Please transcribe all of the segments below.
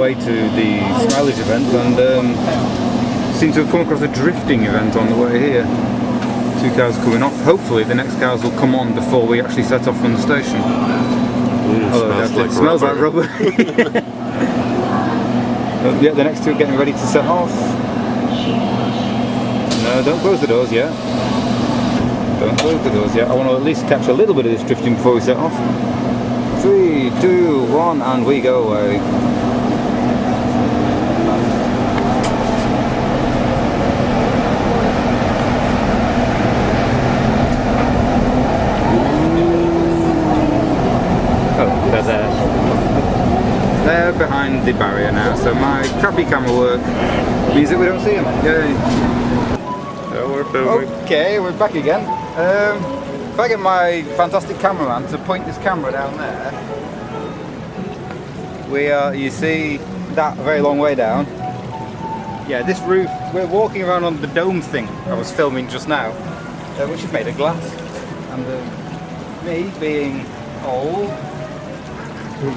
way to the mileage event and seem to have come across a drifting event on the way here. 2 cars coming off. Hopefully the next cars will come on before we actually set off from the station. Smells like rubber. Yeah, the next two are getting ready to set off. No, don't close the doors yet. Don't close the doors yet. I want to at least catch a little bit of this drifting before we set off. 3, 2, 1, and we go away. Oh, they're there. They're behind the barrier now, so my crappy camera work means that we don't see them. Yay. Yeah, we're filming. Okay, we're back again. If I get my fantastic cameraman to point this camera down there, you see that very long way down. Yeah, this roof, we're walking around on the dome thing I was filming just now, which is made of glass. And me being old,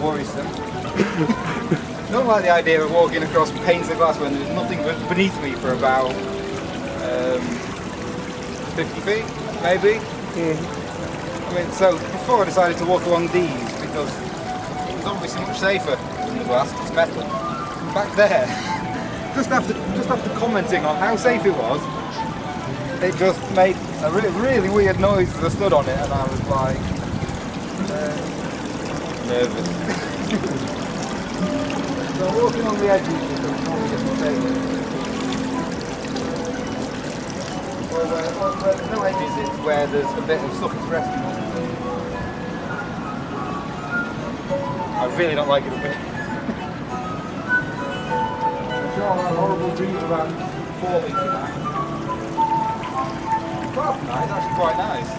worrisome, don't like the idea of walking across panes of glass when there's nothing beneath me for about 50 feet, maybe. I mean, so before I decided to walk along these because it was obviously much safer than the glass, it's metal. Back there, just after commenting on how safe it was, it just made a really weird noise as I stood on it, and I was like nervous. So walking on the edges is normally just safer. Well, there's no edges, it's where there's a bit of stuff that's resting on. I really don't like it a bit. I'm sure I'll have horrible dreams about falling to that. Well, nice, actually quite nice.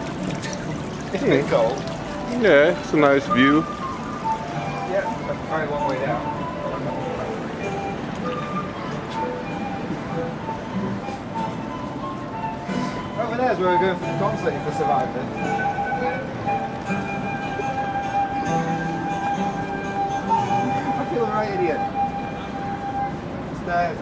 It's a bit cold. Yeah, it's a nice view. Yeah, that's a very long way down. Over there's where we're going for the concert if we survive it. I feel a right idiot. Stairs.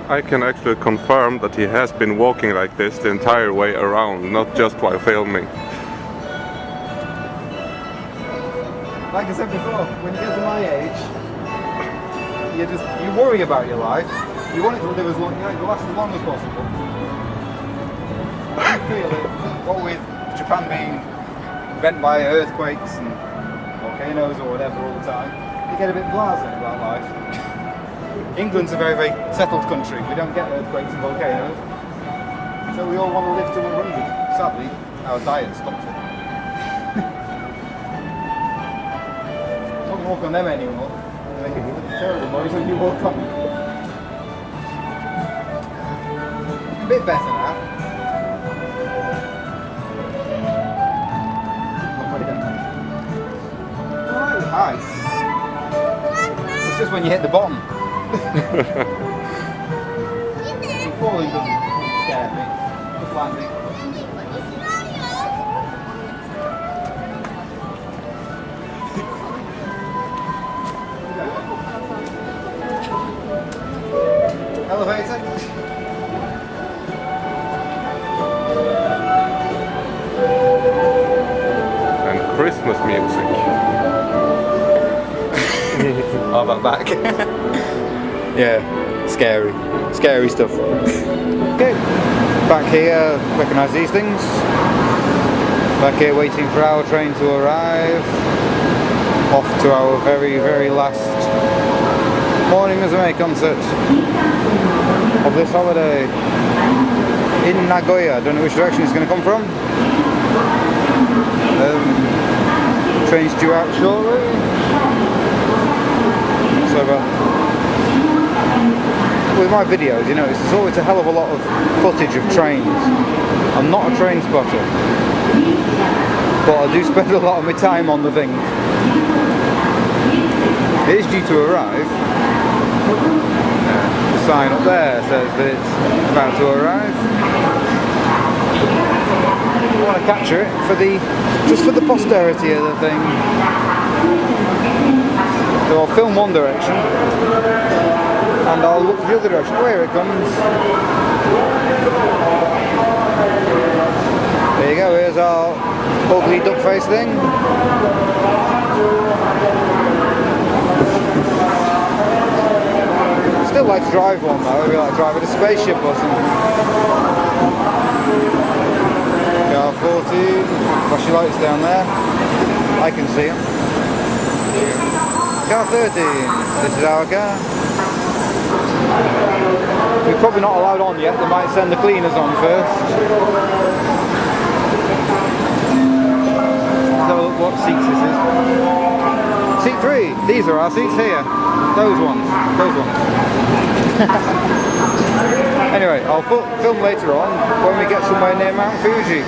I can actually confirm that he has been walking like this the entire way around, not just while filming. Like I said before, when you get to my age, you worry about your life. You want it to live as long, to last as long as possible. I feel it. What with Japan being bent by earthquakes and volcanoes or whatever all the time, you get a bit blasé about life. England's a very, very settled country. We don't get earthquakes and volcanoes, so we all want to live to 100. Sadly, our diet stops it. Don't walk on them anymore. They make a terrible noise when you walk on them. A bit better now. Alright, high. It's just when you hit the bottom. Falling doesn't scare me. Just landing. Elevator. And Christmas music. Oh, that back. Yeah, scary stuff. Okay, back here, recognise these things. Back here waiting for our train to arrive. Off to our very, very last Morning Musume concert of this holiday in Nagoya. I don't know which direction it's going to come from. Train's due out shortly. So with my videos, you know, there's always a hell of a lot of footage of trains. I'm not a train spotter, but I do spend a lot of my time on the thing. It is due to arrive. The sign up there says that it's about to arrive. want to capture it just for the posterity of the thing. So I'll film one direction and I'll look the other direction. Oh, here it comes. There you go, here's our ugly duck face thing. Still like to drive one though, I'd like driving a spaceship or something. Car 14, flashing lights down there, I can see them. Car 13, this is our car. We're probably not allowed on yet, they might send the cleaners on first. Let's have a look what seats this is. Seat 3, these are our seats here. Those ones. Anyway, I'll film later on when we get somewhere near Mount Fuji.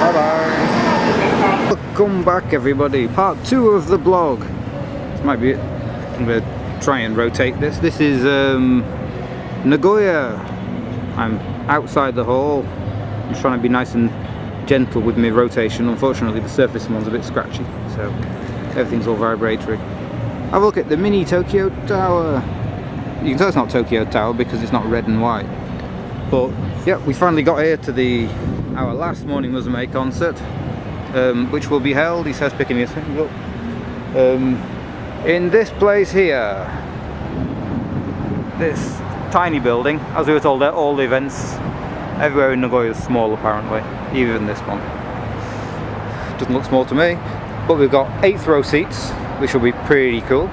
Bye bye. Welcome back everybody, part 2 of the blog. This might be it. I'm going to try and rotate this. This is Nagoya. I'm outside the hall. I'm trying to be nice and gentle with my rotation. Unfortunately the surface one's a bit scratchy, so everything's all vibratory. Have a look at the mini Tokyo Tower. You can tell it's not Tokyo Tower because it's not red and white. But yeah, we finally got here to our last Morning Musume concert, which will be held, he says picking his things up, in this place here. This tiny building. As we were told, all the events everywhere in Nagoya is small apparently, even this one. Doesn't look small to me. But we've got 8th row seats, which will be pretty cool.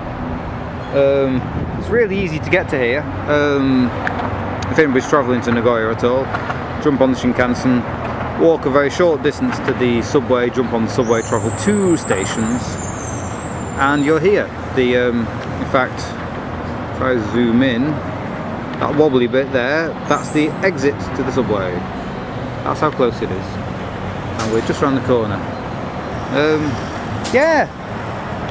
It's really easy to get to here. If anybody's travelling to Nagoya at all, jump on the Shinkansen, walk a very short distance to the subway, jump on the subway, travel 2 stations, and you're here. In fact, if I zoom in, that wobbly bit there, that's the exit to the subway. That's how close it is. And we're just around the corner. Yeah,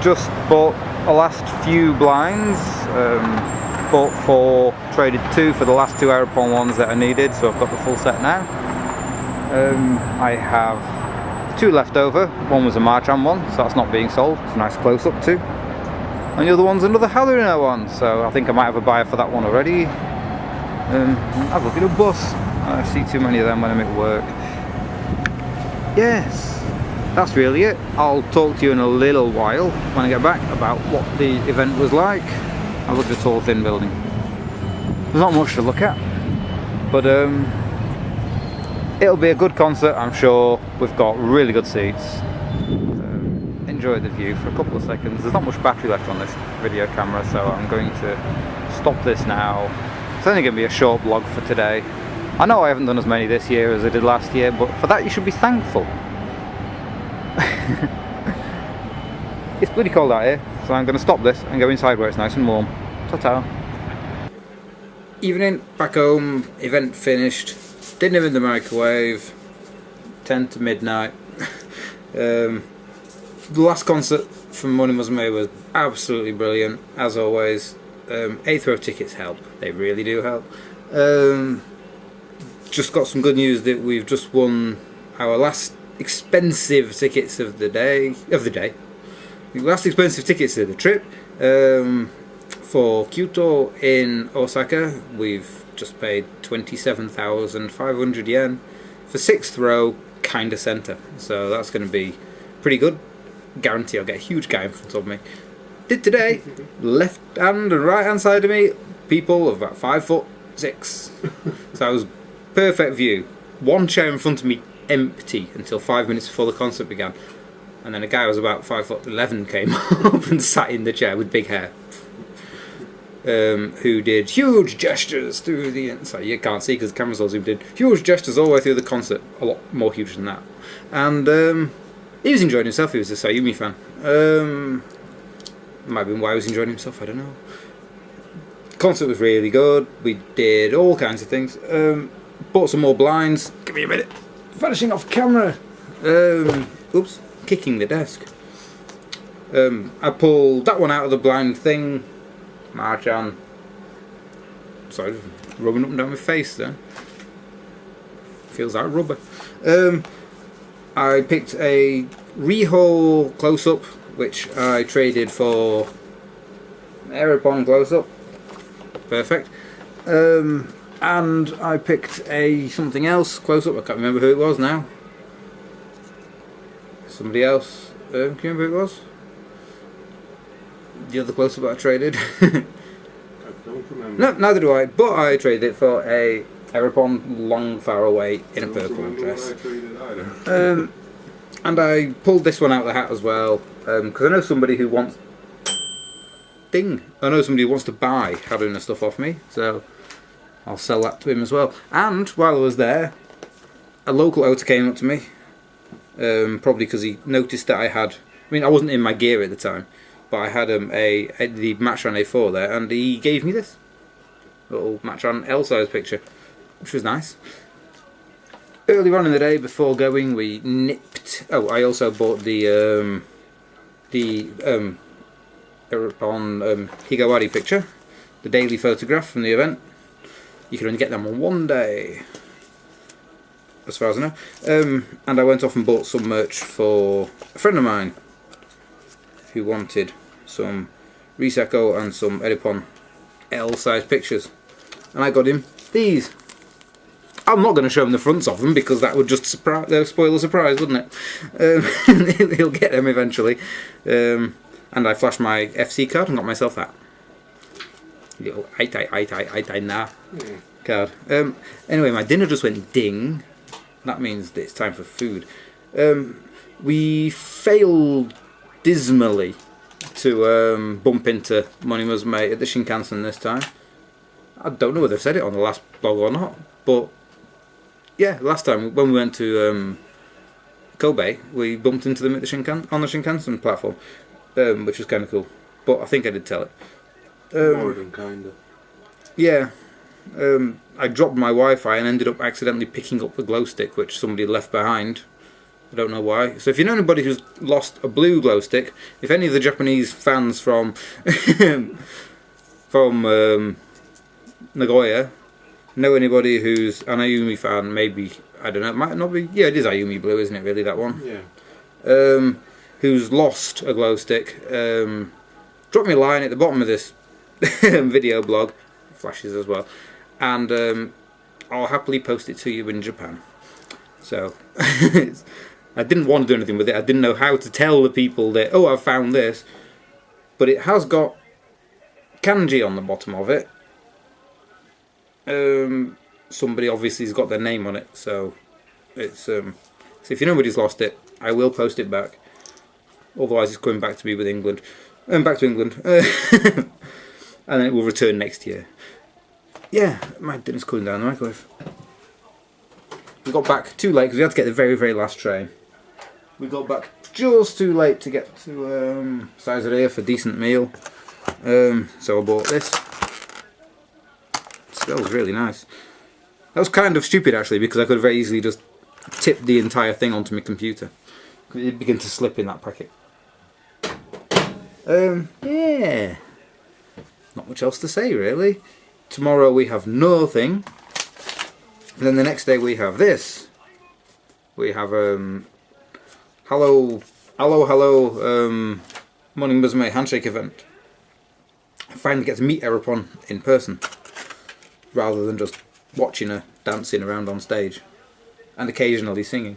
just bought the last few blinds, bought 4, traded 2 for the last 2 Aeropon ones that I needed, so I've got the full set now. I have 2 left over. One was a Marchand one, so that's not being sold. It's a nice close-up too. And the other one's another Hallerina one, so I think I might have a buyer for that one already. I've looked at a bus. I see too many of them when I'm at work. Yes. That's really it. I'll talk to you in a little while when I get back about what the event was like. I looked at a tall thin building. There's not much to look at, but it'll be a good concert I'm sure. We've got really good seats. Enjoy the view for a couple of seconds. There's not much battery left on this video camera, so I'm going to stop this now. It's only going to be a short vlog for today. I know I haven't done as many this year as I did last year, but for that you should be thankful. It's bloody cold out here, so I'm going to stop this and go inside where it's nice and warm. Ta-ta. Evening, back home, event finished, dinner in the microwave, 10 to midnight. The last concert from Morning Musume was absolutely brilliant, as always. 8th row tickets help, they really do help. Just got some good news that we've just won our last expensive tickets of the day. The last expensive tickets of the trip. For Kyoto in Osaka, we've just paid 27,500 yen for 6th row, kinda centre. So that's going to be pretty good. Guarantee I'll get a huge guy in front of me. Did today, left hand and right hand side of me, people of about 5'6". So I was perfect view. One chair in front of me empty until 5 minutes before the concert began, and then a guy who was about 5'11" came up and sat in the chair with big hair, who did huge gestures through the inside. You can't see because the camera's all zoomed in. Huge gestures all the way through the concert, a lot more huge than that. And he was enjoying himself. He was a Sayumi fan. Might have been why he was enjoying himself, I don't know. The concert was really good. We did all kinds of things. Bought some more blinds. Give me a minute. Vanishing off camera. Oops, kicking the desk. I pulled that one out of the blind thing. Marchand. Sorry, rubbing up and down my face there. Feels like rubber. I picked a Riho close-up, which I traded for Aeropon close-up. Perfect. And I picked a something else close-up. I can't remember who it was now. Somebody else. Can you remember who it was? The other close-up that I traded. I don't remember. No, neither do I. But I traded it for a Aeropon long far away in a purple dress. And I pulled this one out of the hat as well, because I know somebody who wants... Ding! I know somebody who wants to buy Haruna stuff off me, so I'll sell that to him as well. And while I was there, a local owner came up to me, probably because he noticed that I had... I mean, I wasn't in my gear at the time, but I had the Matron A4 there, and he gave me this little Matron L-size picture, which was nice. Earlier on in the day, before going, we nipped... Oh, I also bought the Aeropon Higawari picture, the daily photograph from the event. You can only get them on one day, as far as I know. And I went off and bought some merch for a friend of mine who wanted some Risako and some Aeropon L-size pictures. And I got him these. I'm not going to show him the fronts of them because that would just spoil the surprise, wouldn't it? He'll get them eventually. And I flashed my FC card and got myself that. Little aitai na card. Anyway, my dinner just went ding. That means that it's time for food. We failed dismally to bump into Morning Musume at the Shinkansen this time. I don't know whether I've said it on the last blog or not, but yeah, last time when we went to Kobe, we bumped into them at the on the Shinkansen platform, which was kind of cool. But I think I did tell it. More than kinda. Yeah. I dropped my Wi-Fi and ended up accidentally picking up the glow stick, which somebody left behind. I don't know why. So if you know anybody who's lost a blue glow stick, if any of the Japanese fans from Nagoya know anybody who's an Ayumi fan, maybe, I don't know, it might not be, yeah, it is Ayumi Blue, isn't it, really, that one? Yeah. Who's lost a glow stick, drop me a line at the bottom of this video blog, flashes as well, and I'll happily post it to you in Japan. So, I didn't want to do anything with it, I didn't know how to tell the people that, oh, I've found this, but it has got kanji on the bottom of it. Somebody obviously has got their name on it, so it's so if you know nobody's lost it, I will post it back. Otherwise, it's coming back to me with England, back to England, and then it will return next year. Yeah, my dinner's cooling down the microwave. We got back too late because we had to get the very, very last train. We got back just too late to get to Caesarea for a decent meal. So I bought this. Smells really nice. That was kind of stupid actually, because I could have very easily just tipped the entire thing onto my computer. It began to slip in that packet. Yeah. Not much else to say really. Tomorrow we have nothing. And then the next day we have this. We have hello Morning Musume handshake event. I finally get to meet Aeropon in person, rather than just watching her dancing around on stage and occasionally singing.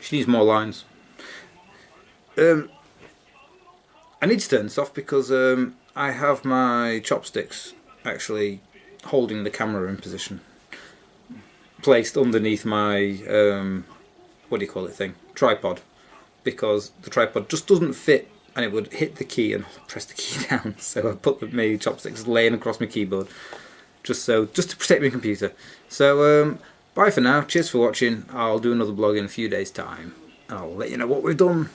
She needs more lines. I need to turn this off because I have my chopsticks actually holding the camera in position, placed underneath my what do you call it thing? Tripod, because the tripod just doesn't fit and it would hit the key and press the key down, so I put my chopsticks laying across my keyboard just to protect my computer. So bye for now, cheers for watching. I'll do another blog in a few days time and I'll let you know what we've done.